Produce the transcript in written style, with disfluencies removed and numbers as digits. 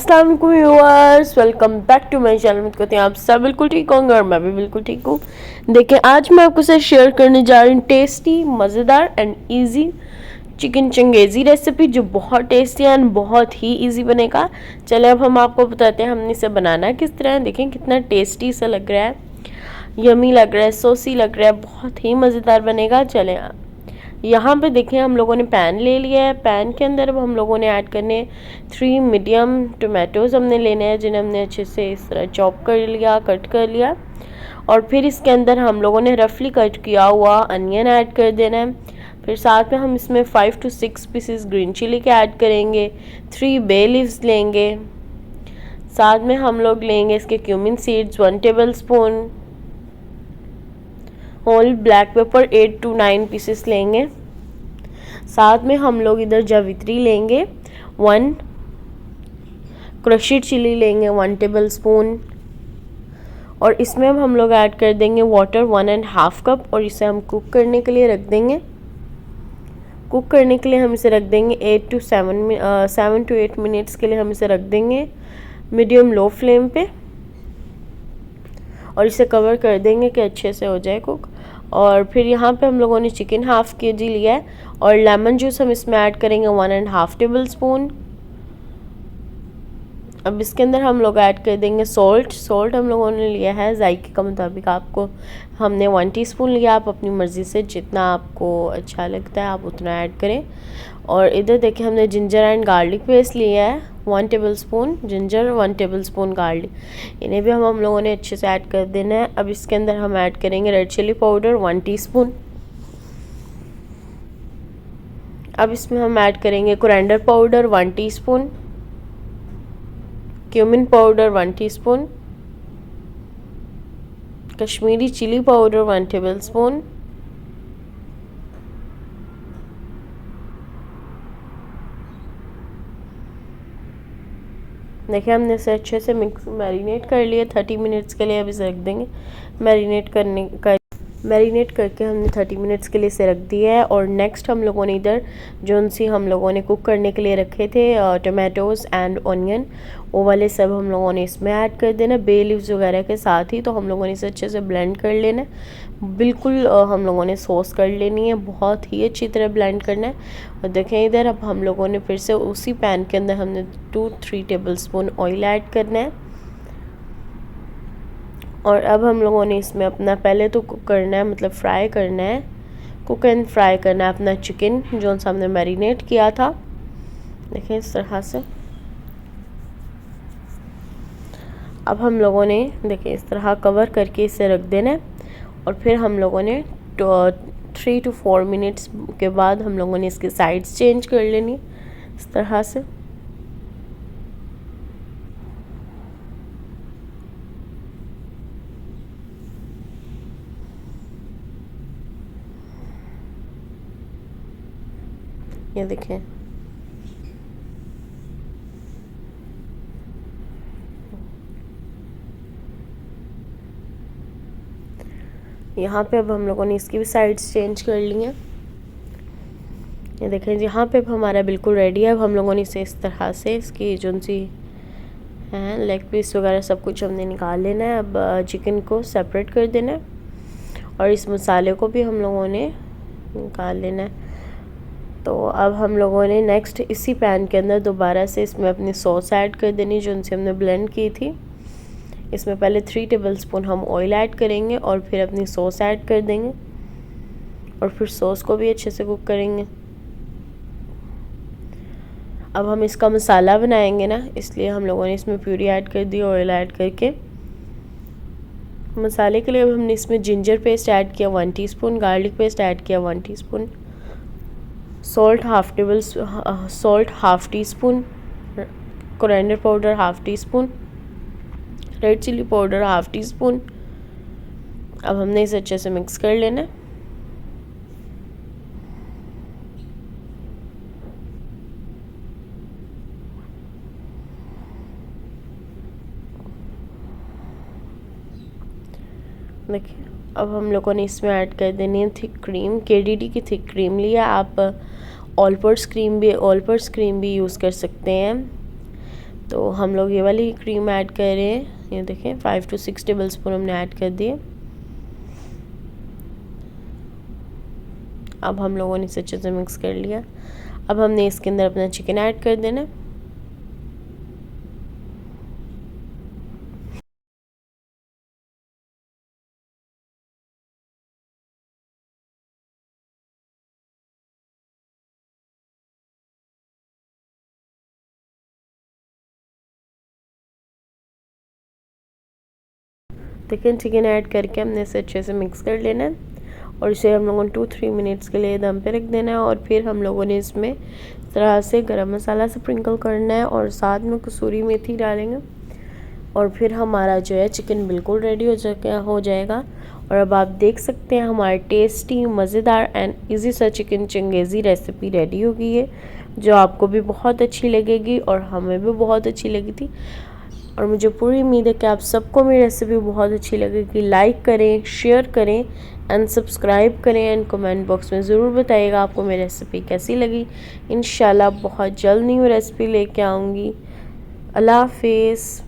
अस्सलाम वालेकुम viewers, welcome back to my channel. उम्मीद करते हैं आप सब बिल्कुल ठीक होंगे और मैं भी बिल्कुल ठीक हूँ। देखिए, आज मैं आपके साथ शेयर करने जा रही हूँ टेस्टी, मज़ेदार and easy chicken Changezi recipe, जो बहुत टेस्टी एंड बहुत ही इजी बनेगा। चले अब हम आपको बताते हैं हमने इसे बनाना किस तरह है। देखें कितना टेस्टी सा लग रहा है, यमी लग रहा है, सॉसी लग रहा है, बहुत ही मज़ेदार बनेगा। चलें, यहाँ पे देखें हम लोगों ने पैन ले लिया है। पैन के अंदर अब हम लोगों ने ऐड करने 3 मीडियम टोमेटोज़ हमने लेने हैं, जिन्हें हमने अच्छे से इस तरह चॉप कर लिया, कट कर लिया। और फिर इसके अंदर हम लोगों ने रफली कट किया हुआ अनियन ऐड कर देना है। फिर साथ में हम इसमें 5 to 6 पीसेस ग्रीन चिली के ऐड करेंगे। 3 बे लीव्स लेंगे। साथ में हम लोग लेंगे इसके cumin seeds 1 tablespoon. Whole black pepper 8 to 9 pieces लेंगे। साथ में हम लोग इधर जावित्री लेंगे 1, क्रश्ड चिली लेंगे 1 टेबल स्पून। और इसमें अब हम लोग ऐड कर देंगे वाटर 1.5 कप, और इसे हम कुक करने के लिए रख देंगे। कुक करने के लिए हम इसे रख देंगे 7 to 8 मिनट्स के लिए हम इसे रख देंगे मीडियम लो फ्लेम पे, और इसे कवर कर देंगे कि अच्छे से हो जाए कुक। और फिर यहाँ पे हम लोगों ने चिकन हाफ kg लिया है, और लेमन जूस हम इसमें ऐड करेंगे 1.5 टेबल स्पून। अब इसके अंदर हम लोग ऐड कर देंगे सॉल्ट हम लोगों ने लिया है जायके का मुताबिक। आपको हमने 1 टीस्पून लिया, आप अपनी मर्ज़ी से जितना आपको अच्छा लगता है आप उतना ऐड करें। और इधर देखिए हमने जिंजर एंड गार्लिक पेस्ट लिया है 1 table spoon ginger, 1 table spoon garlic, इन्हें भी हम लोगों ने अच्छे से ऐड कर देना है। अब इसके अंदर हम ऐड करेंगे रेड चिली पाउडर 1 टीस्पून। अब इसमें हम ऐड करेंगे coriander powder 1 teaspoon, cumin powder 1 teaspoon, Kashmiri chili powder 1 tablespoon, देखिए हमने इसे अच्छे से मैरिनेट कर लिया 30 मिनट्स के लिए। अब इसे रख देंगे मैरिनेट करके हमने 30 मिनट्स के लिए इसे रख दिया है। और नेक्स्ट हम लोगों ने इधर जो सी हम लोगों ने कुक करने के लिए रखे थे टोमेटोज़ एंड ऑनियन, वो वाले सब हम लोगों ने इसमें ऐड कर देना बे लीव्स वगैरह के साथ ही। तो हम लोगों ने इसे अच्छे से ब्लेंड कर लेना, बिल्कुल हम लोगों ने सॉस कर लेनी है, बहुत ही अच्छी तरह ब्लेंड करना है। और देखें इधर अब हम लोगों ने फिर से उसी पैन के अंदर हमने 2-3 टेबल स्पून ऑयल ऐड करना है। और अब हम लोगों ने इसमें अपना पहले तो कुक करना है, मतलब फ्राई करना है, कुक एंड फ्राई करना है अपना चिकन जो हमने मैरिनेट किया था। देखें इस तरह से। अब हम लोगों ने देखें इस तरह कवर करके इसे रख देना है। और फिर हम लोगों ने 3 to 4 मिनट्स के बाद हम लोगों ने इसकी साइड्स चेंज कर लेनी इस तरह से। ये देखें यहाँ पे अब हम लोगों ने इसकी भी साइड्स चेंज कर ली हैं। ये देखें यहाँ पे अब हमारा बिल्कुल रेडी है। अब हम लोगों ने इसे इस तरह से इसकी जो सी हैं लेग पीस वगैरह सब कुछ हमने निकाल लेना है। अब चिकन को सेपरेट कर देना है, और इस मसाले को भी हम लोगों ने निकाल लेना है। तो अब हम लोगों ने नेक्स्ट इसी पैन के अंदर दोबारा से इसमें अपनी सॉस ऐड कर देनी जो उनसे हमने ब्लेंड की थी। इसमें पहले 3 टेबल स्पून हम ऑयल ऐड करेंगे, और फिर अपनी सॉस ऐड कर देंगे, और फिर सॉस को भी अच्छे से कुक करेंगे। अब हम इसका मसाला बनाएंगे ना, इसलिए हम लोगों ने इसमें प्यूरी ऐड कर दी ऑयल ऐड करके। मसाले के लिए अब हमने इसमें जिंजर पेस्ट ऐड किया 1 टीस्पून, गार्लिक पेस्ट ऐड किया 1 teaspoon, salt half teaspoon, coriander powder half teaspoon, red chili powder half teaspoon. अब हमने इसे अच्छे से मिक्स कर लेना है। देखिए अब हम लोगों ने इसमें ऐड कर देनी है थिक क्रीम, KDD की थिक क्रीम लिया। आप ऑल पर्स क्रीम भी यूज़ कर सकते हैं। तो हम लोग ये वाली क्रीम ऐड कर रहे हैं। ये देखें 5 to 6 टेबल स्पून हमने ऐड कर दिए। अब हम लोगों ने इसे अच्छे से मिक्स कर लिया। अब हमने इसके अंदर अपना चिकन ऐड कर देना। चिकन ऐड करके हमने इसे अच्छे से मिक्स कर लेना है और इसे हम लोगों ने 2-3 मिनट्स के लिए दम पे रख देना है। और फिर हम लोगों ने इसमें तरह से गरम मसाला स्प्रिंकल करना है और साथ में कसूरी मेथी डालेंगे और फिर हमारा जो है चिकन बिल्कुल रेडी हो जाएगा। और अब आप देख सकते हैं हमारी टेस्टी मज़ेदार एंड इजी सा चिकन चंगेज़ी रेसिपी रेडी हो गई है, जो आपको भी बहुत अच्छी लगेगी और हमें भी बहुत अच्छी लगी थी। और मुझे पूरी उम्मीद है कि आप सबको मेरी रेसिपी बहुत अच्छी लगेगी। लाइक करें, शेयर करें एंड सब्सक्राइब करें एंड कमेंट बॉक्स में ज़रूर बताइएगा आपको मेरी रेसिपी कैसी लगी। इंशाल्लाह बहुत जल्द न्यू रेसिपी लेके आऊँगी। अल्लाह हाफिज़।